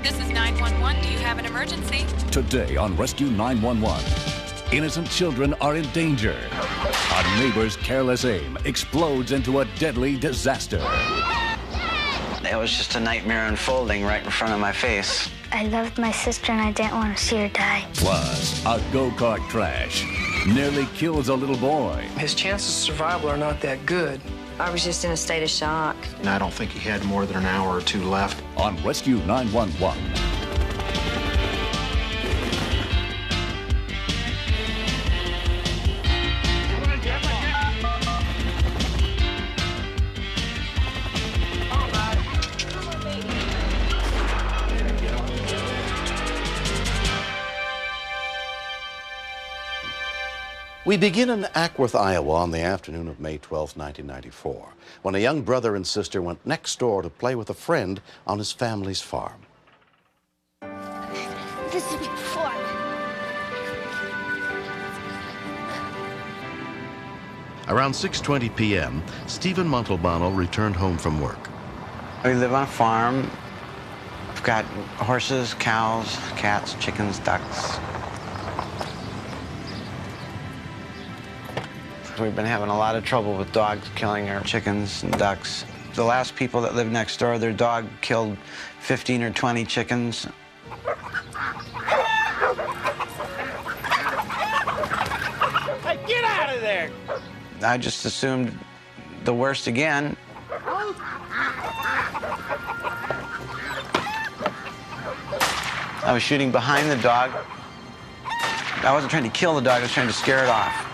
This is 911. Do you have an emergency? Today on Rescue 911, innocent children are in danger. A neighbor's careless aim explodes into a deadly disaster. It was just a nightmare unfolding right in front of my face. I loved my sister and I didn't want to see her die. Plus, a go-kart crash nearly kills a little boy. His chances of survival are not that good. I was just in a state of shock. And I don't think he had more than an hour or two left. On Rescue 911. We begin in Ackworth, Iowa on the afternoon of May 12, 1994, when a young brother and sister went next door to play with a friend on his family's farm. This is fun. Around 6:20 p.m., Stephen Montalbano returned home from work. We live on a farm. We've got horses, cows, cats, chickens, ducks. We've been having a lot of trouble with dogs killing our chickens and ducks. The last people that lived next door, their dog killed 15 or 20 chickens. Hey, get out of there! I just assumed the worst again. I was shooting behind the dog. I wasn't trying to kill the dog, I was trying to scare it off.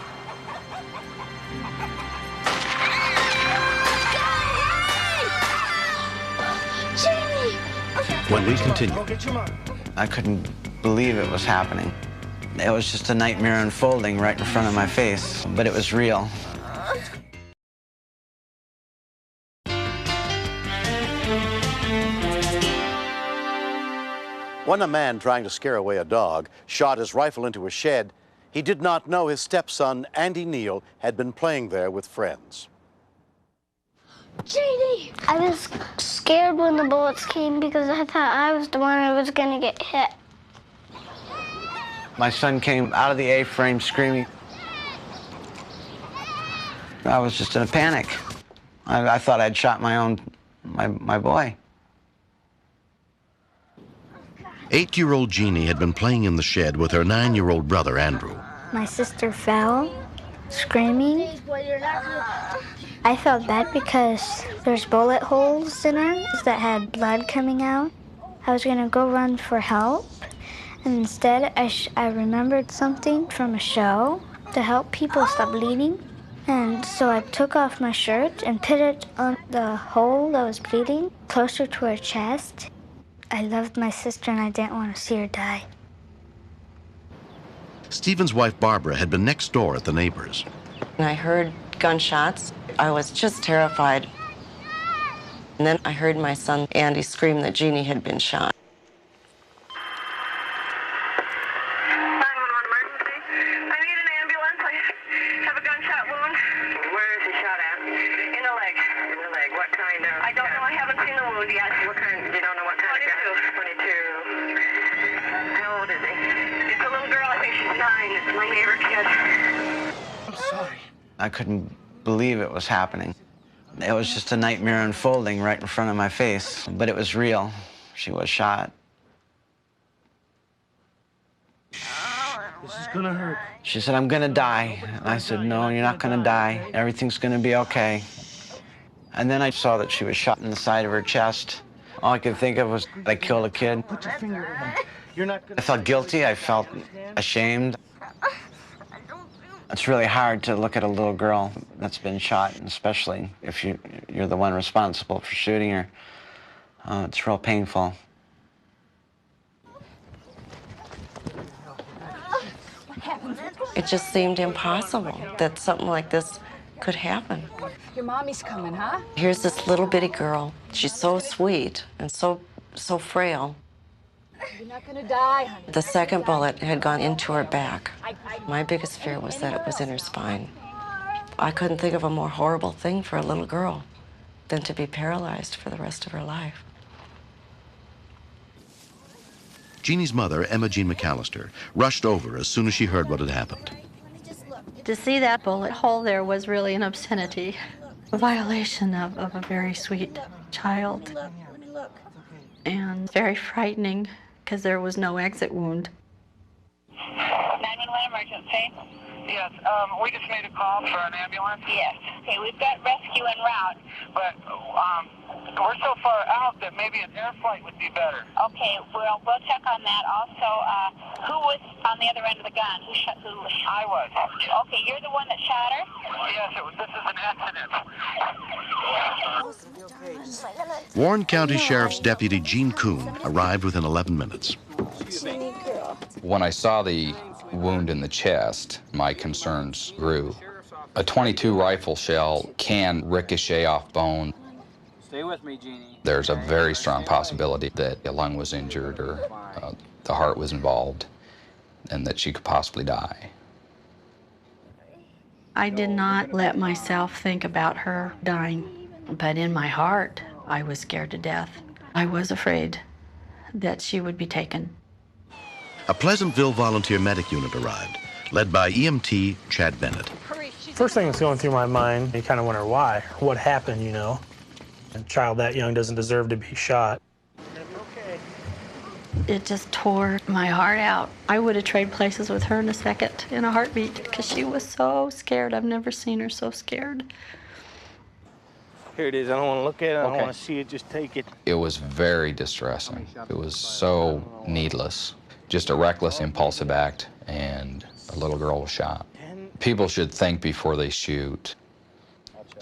When we continue, I couldn't believe it was happening. It was just a nightmare unfolding right in front of my face, but it was real. when a man trying to scare away a dog shot his rifle into a shed, he did not know his stepson, Andy Neal, had been playing there with friends. JD! I was scared when the bullets came because I thought I was the one who was going to get hit. My son came out of the A-frame screaming. I was just in a panic. I thought I'd shot my boy. 8-year-old Jeannie had been playing in the shed with her 9-year-old brother, Andrew. My sister fell, screaming. I felt bad because there's bullet holes in her that had blood coming out. I was gonna go run for help, and instead I remembered something from a show to help people stop bleeding. And so I took off my shirt and put it on the hole that was bleeding, closer to her chest. I loved my sister and I didn't want to see her die. Stephen's wife, Barbara, had been next door at the neighbors. And I heard gunshots. I was just terrified. And then I heard my son, Andy, scream that Jeannie had been shot. 911 emergency. I need an ambulance. I have a gunshot wound. Where is he shot at? In the leg. In the leg. What kind of? I don't know. I haven't seen the wound yet. What kind? You don't know what kind 22. Of gun? 22. How old is he? It's a little girl. I think she's 9. It's my neighbor kid. I'm sorry. I couldn't believe it was happening. It was just a nightmare unfolding right in front of my face, but it was real. She was shot. This is gonna hurt. She said, "I'm gonna die." And I said, "No, you're not gonna die. Everything's gonna be okay." And then I saw that she was shot in the side of her chest. All I could think of was I killed a kid. Put your finger in. You're not gonna... I felt guilty. I felt ashamed. It's really hard to look at a little girl that's been shot, and especially if you're the one responsible for shooting her. It's real painful. It just seemed impossible that something like this could happen. Your mommy's coming, huh? Here's this little bitty girl. She's so sweet and so frail. You're not gonna die, honey. The second bullet had gone into her back. My biggest fear was that it was in her spine. I couldn't think of a more horrible thing for a little girl than to be paralyzed for the rest of her life. Jeannie's mother, Emma Jean McAllister, rushed over as soon as she heard what had happened. To see that bullet hole there was really an obscenity, a violation of a very sweet child, and very frightening because there was no exit wound. 911 emergency. Yes, we just made a call for an ambulance. Yes. Okay, we've got rescue en route. But we're so far out that maybe an air flight would be better. Okay, we'll check on that. Also, who was on the other end of the gun? Who? I was. Okay, you're the one that shot her? Yes, this is an accident. Warren County Sheriff's Deputy Gene Kuhn arrived within 11 minutes. When I saw the wound in the chest, my concerns grew. A .22 rifle shell can ricochet off bone. Stay with me, Jeannie. There's a very strong possibility that a lung was injured or the heart was involved and that she could possibly die. I did not let myself think about her dying, but in my heart, I was scared to death. I was afraid that she would be taken. A Pleasantville volunteer medic unit arrived, led by EMT Chad Bennett. First thing that's going through my mind, you kind of wonder why, what happened, you know. A child that young doesn't deserve to be shot. It just tore my heart out. I would have traded places with her in a second, in a heartbeat, because she was so scared. I've never seen her so scared. Here it is. I don't want to look at it. I don't want to see it. Just take it. It was very distressing. It was so needless. Just a reckless, impulsive act, and a little girl was shot. People should think before they shoot.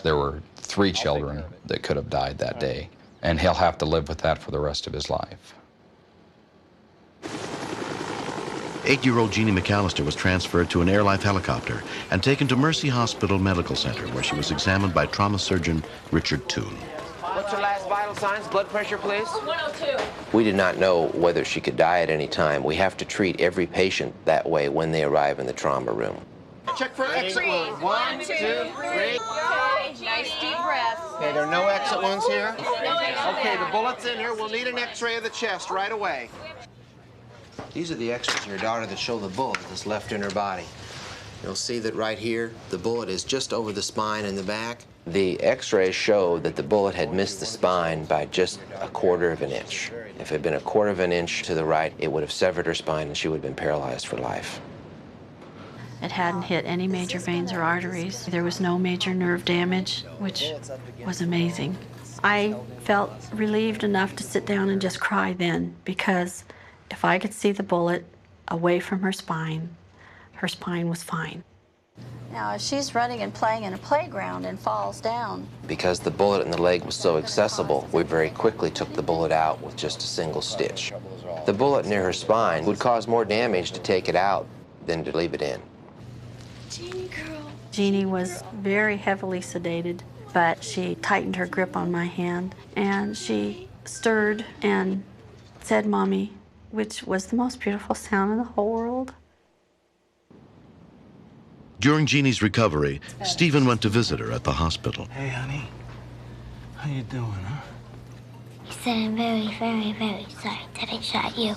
There were 3 children that could have died that day, and he'll have to live with that for the rest of his life. 8-year-old Jeannie McAllister was transferred to an Air Life helicopter and taken to Mercy Hospital Medical Center, where she was examined by trauma surgeon Richard Toone. What's her last vital signs? Blood pressure, please? 102. We did not know whether she could die at any time. We have to treat every patient that way when they arrive in the trauma room. Check for exit wounds. 1, 2, 3. Okay, nice deep breath. Okay, there are no exit wounds here? No exit Okay, there. the bullet's in here. We'll need an x-ray of the chest right away. These are the x-rays of your daughter that show the bullet that's left in her body. You'll see that right here, the bullet is just over the spine in the back. The x-rays show that the bullet had missed the spine by just 1/4 of an inch. If it had been 1/4 of an inch to the right, it would have severed her spine and she would have been paralyzed for life. It hadn't hit any major veins or arteries. There was no major nerve damage, which was amazing. I felt relieved enough to sit down and just cry then, because if I could see the bullet away from her spine was fine. Now, if she's running and playing in a playground and falls down. Because the bullet in the leg was so accessible, we very quickly took the bullet out with just a single stitch. The bullet near her spine would cause more damage to take it out than to leave it in. Jeannie girl. Jeannie was very heavily sedated, but she tightened her grip on my hand, and she stirred and said, "Mommy," which was the most beautiful sound in the whole world. During Jeannie's recovery, Stephen went to visit her at the hospital. Hey, honey. How you doing, huh? He said, "I'm very, very, very sorry that I shot you.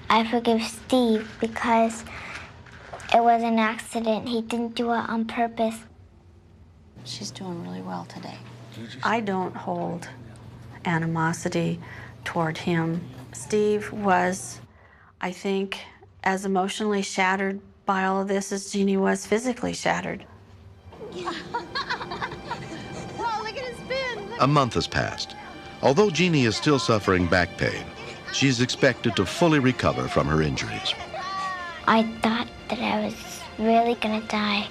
I forgive Steve because it was an accident. He didn't do it on purpose." She's doing really well today. I don't hold animosity toward him. Steve was, I think, as emotionally shattered by all of this as Jeannie was physically shattered. Oh, look at his spin. A month has passed. Although Jeannie is still suffering back pain, she is expected to fully recover from her injuries. I thought that I was really gonna die.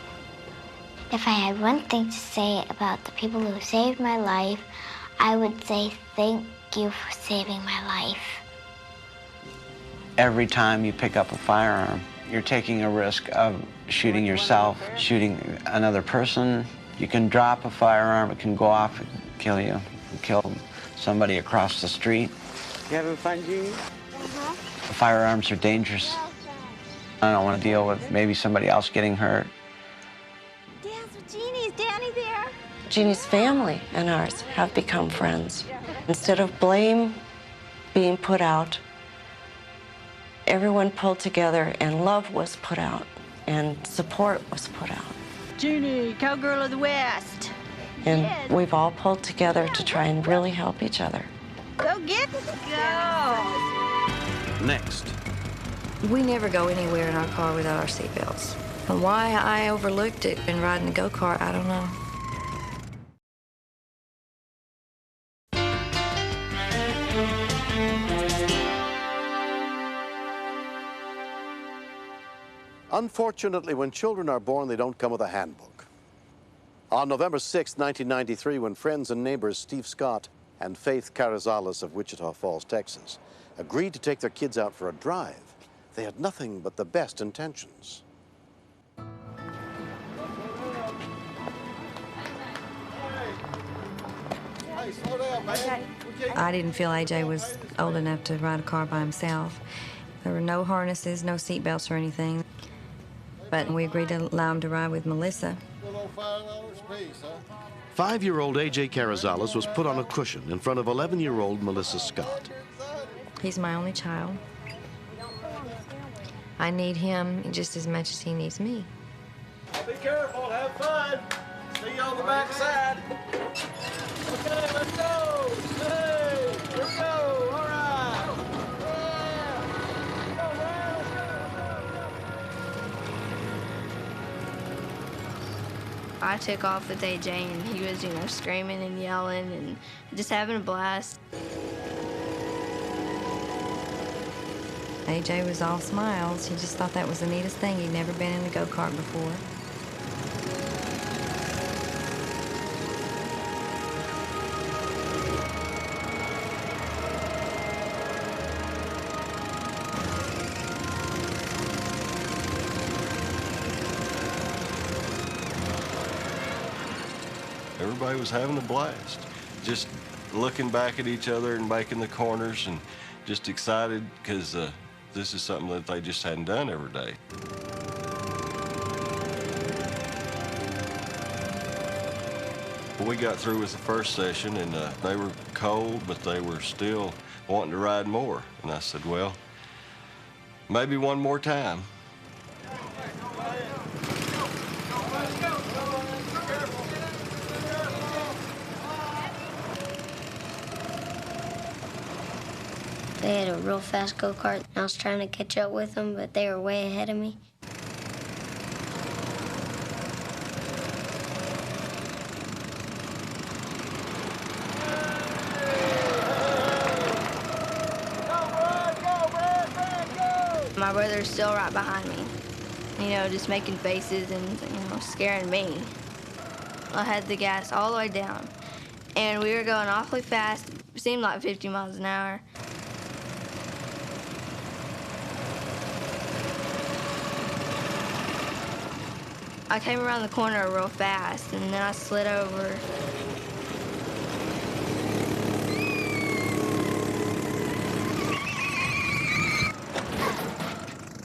If I had one thing to say about the people who saved my life, I would say thank you for saving my life. Every time you pick up a firearm, you're taking a risk of shooting yourself, shooting another person. You can drop a firearm, it can go off and kill you, kill somebody across the street. You having fun, Jeannie? Firearms are dangerous. I don't want to deal with maybe somebody else getting hurt. Dance with Jeannie. Is Danny there? Jeannie's family and ours have become friends. Instead of blame being put out, Everyone pulled together, and love was put out, and support was put out. Junie, cowgirl of the West. And we've all pulled together to try and really help each other. Go get it. Go. Next. We never go anywhere in our car without our seatbelts. And why I overlooked it in riding the go-kart, I don't know. Unfortunately, when children are born, they don't come with a handbook. On November 6, 1993, when friends and neighbors Steve Scott and Faith Carrizales of Wichita Falls, Texas, agreed to take their kids out for a drive, they had nothing but the best intentions. Hey, slow down, man. I didn't feel AJ was old enough to ride a car by himself. There were no harnesses, no seat belts or anything. But we agreed to allow him to ride with Melissa. Five-year-old AJ Carrizales was put on a cushion in front of 11-year-old Melissa Scott. He's my only child. I need him just as much as he needs me. Be careful, have fun. See you on the back side. Okay, let's go. Hey, here we go. All right. I took off with AJ and he was, screaming and yelling and just having a blast. AJ was all smiles. He just thought that was the neatest thing. He'd never been in a go-kart before. Everybody was having a blast. Just looking back at each other and making the corners and just excited because this is something that they just hadn't done every day. We got through with the first session and they were cold, but they were still wanting to ride more. And I said, well, maybe one more time. They had a real fast go-kart. I was trying to catch up with them, but they were way ahead of me. My brother's still right behind me, just making faces and, scaring me. I had the gas all the way down, and we were going awfully fast. It seemed like 50 miles an hour. I came around the corner real fast, and then I slid over.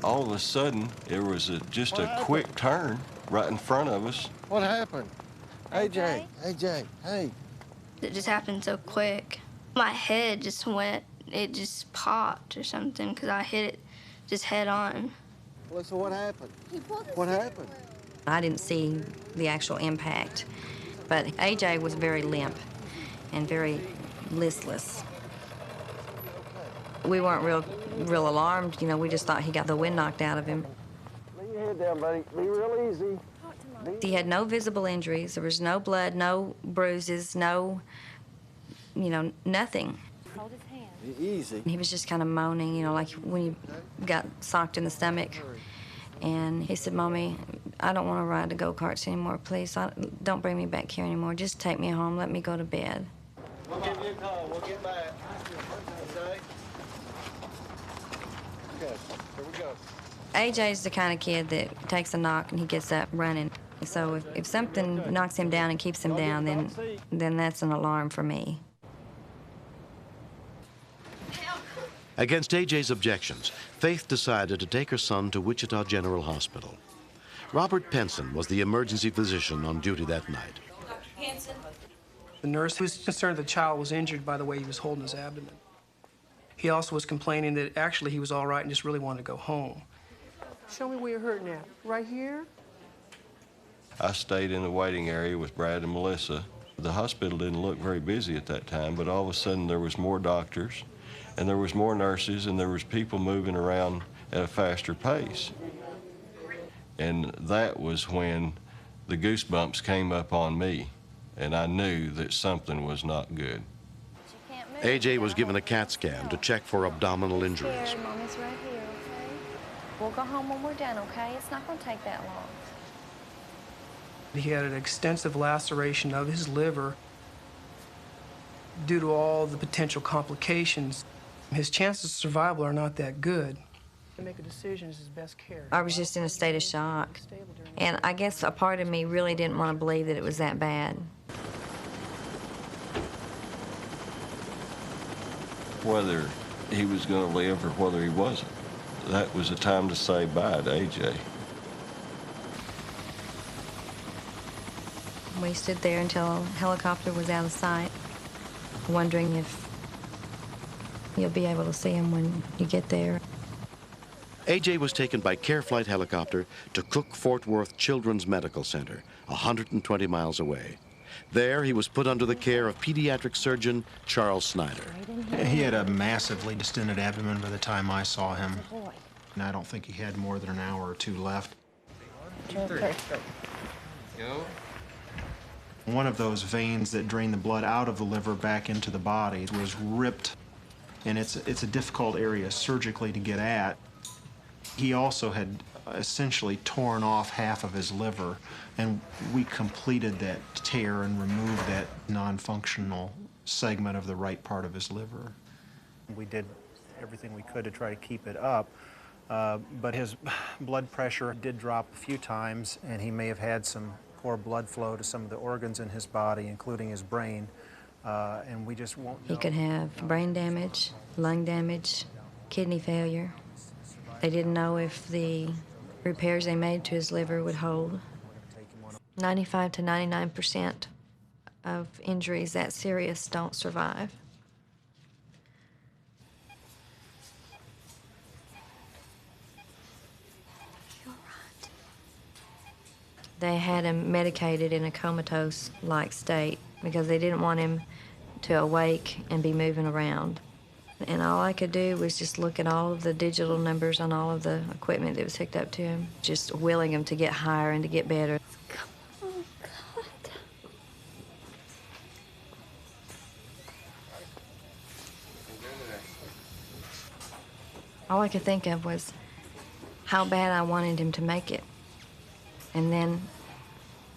All of a sudden, there was just a quick turn right in front of us. What happened? AJ, hey. It just happened so quick. My head just went, it just popped or something, because I hit it just head on. Melissa, what happened? What happened? I didn't see the actual impact, but AJ was very limp and very listless. We weren't real alarmed, we just thought he got the wind knocked out of him. Lay your head down, buddy. Be real easy. He had no visible injuries. There was no blood, no bruises, no, nothing. Hold his hand. Be easy. He was just kind of moaning, like when you got socked in the stomach. And he said, Mommy, I don't want to ride the go-karts anymore. Please, don't bring me back here anymore. Just take me home. Let me go to bed. We'll give you a call. We'll get back. Okay? Okay, here we go. AJ's the kind of kid that takes a knock and he gets up running. So if something knocks him down and keeps him down, then that's an alarm for me. Against AJ's objections, Faith decided to take her son to Wichita General Hospital. Robert Penson was the emergency physician on duty that night. The nurse was concerned the child was injured by the way he was holding his abdomen. He also was complaining that actually he was all right and just really wanted to go home. Show me where you're hurting at. Right here? I stayed in the waiting area with Brad and Melissa. The hospital didn't look very busy at that time, but all of a sudden there was more doctors, and there was more nurses, and there was people moving around at a faster pace. And that was when the goosebumps came up on me, and I knew that something was not good. AJ was given a CAT scan to check for abdominal injuries. Mommy's right here, okay? We'll go home when we're done, okay? It's not going to take that long. He had an extensive laceration of his liver due to all the potential complications. His chances of survival are not that good. To make a decision is his best care. I was just in a state of shock. And I guess a part of me really didn't want to believe that it was that bad. Whether he was going to live or whether he wasn't, that was a time to say bye to AJ. We stood there until a helicopter was out of sight, wondering if you'll be able to see him when you get there. AJ was taken by Care Flight helicopter to Cook Fort Worth Children's Medical Center, 120 miles away. There, he was put under the care of pediatric surgeon Charles Snyder. He had a massively distended abdomen by the time I saw him. And I don't think he had more than an hour or two left. Go. One of those veins that drain the blood out of the liver back into the body was ripped, and it's a difficult area surgically to get at. He also had essentially torn off half of his liver, and we completed that tear and removed that non-functional segment of the right part of his liver. We did everything we could to try to keep it up, but his blood pressure did drop a few times, and he may have had some poor blood flow to some of the organs in his body, including his brain, and we just won't know. He could have brain damage, lung damage, kidney failure. They didn't know if the repairs they made to his liver would hold. 95 to 99% of injuries that serious don't survive. They had him medicated in a comatose-like state because they didn't want him to awake and be moving around. And all I could do was just look at all of the digital numbers on all of the equipment that was hooked up to him, just willing him to get higher and to get better. Oh, God. All I could think of was how bad I wanted him to make it. And then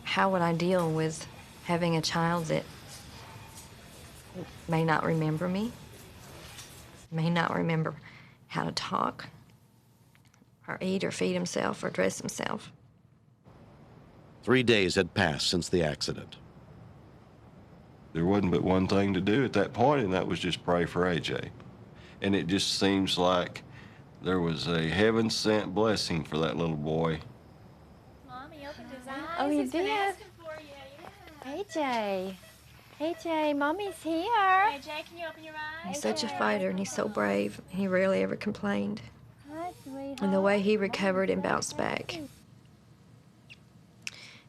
how would I deal with having a child that may not remember me, may not remember how to talk, or eat, or feed himself, or dress himself. 3 days had passed since the accident. There wasn't but one thing to do at that point, and that was just pray for AJ. And it just seems like there was a heaven-sent blessing for that little boy. Mommy opened his eyes. Oh, you He's been did? asking for you, yeah. AJ, AJ, Mommy's here. AJ, can you open your eyes? He's such a fighter, and he's so brave. He rarely ever complained. Hi, sweetheart. And the way he recovered and bounced back.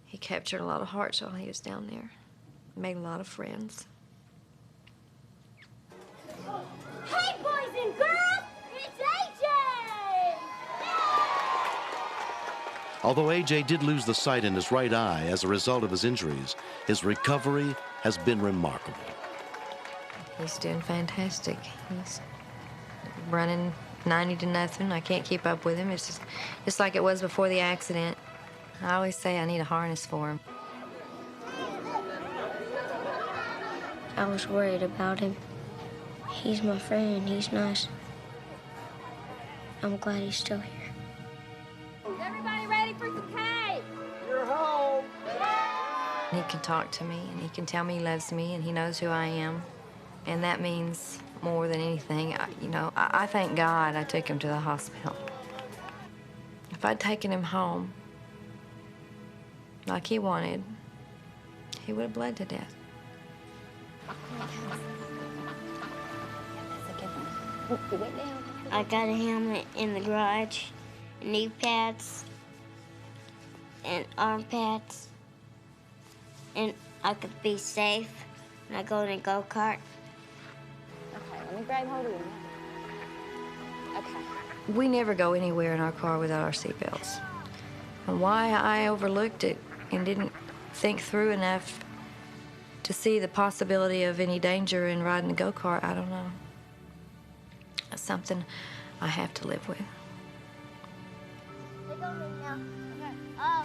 He captured a lot of hearts while he was down there. Made a lot of friends. Hey, boys and girls, it's AJ! Although AJ did lose the sight in his right eye as a result of his injuries, his recovery has been remarkable. He's doing fantastic. He's running 90 to nothing. I can't keep up with him. It's just like it was before the accident. I always say I need a harness for him. I was worried about him. He's my friend. He's nice. I'm glad he's still here. Is everybody ready for some cake? You're home! He can talk to me, and he can tell me he loves me, and he knows who I am. And that means more than anything. I thank God I took him to the hospital. If I'd taken him home like he wanted, he would have bled to death. I got a helmet in the garage, knee pads, and arm pads, and I could be safe when I go in a go-kart. Okay, let me grab hold of you. Okay. We never go anywhere in our car without our seatbelts. And why I overlooked it and didn't think through enough to see the possibility of any danger in riding a go-kart, I don't know. That's something I have to live with.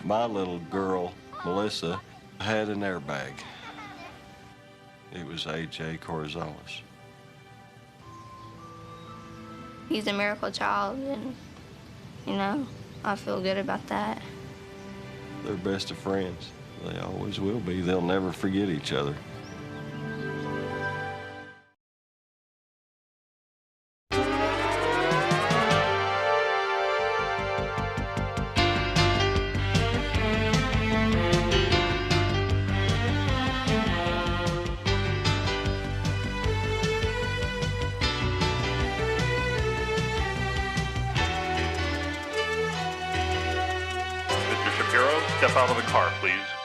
My little girl, Melissa, had an airbag. It was A.J. Corrales. He's a miracle child, and, you know, I feel good about that. They're best of friends. They always will be. They'll never forget each other. Mr. Shapiro, step out of the car, please.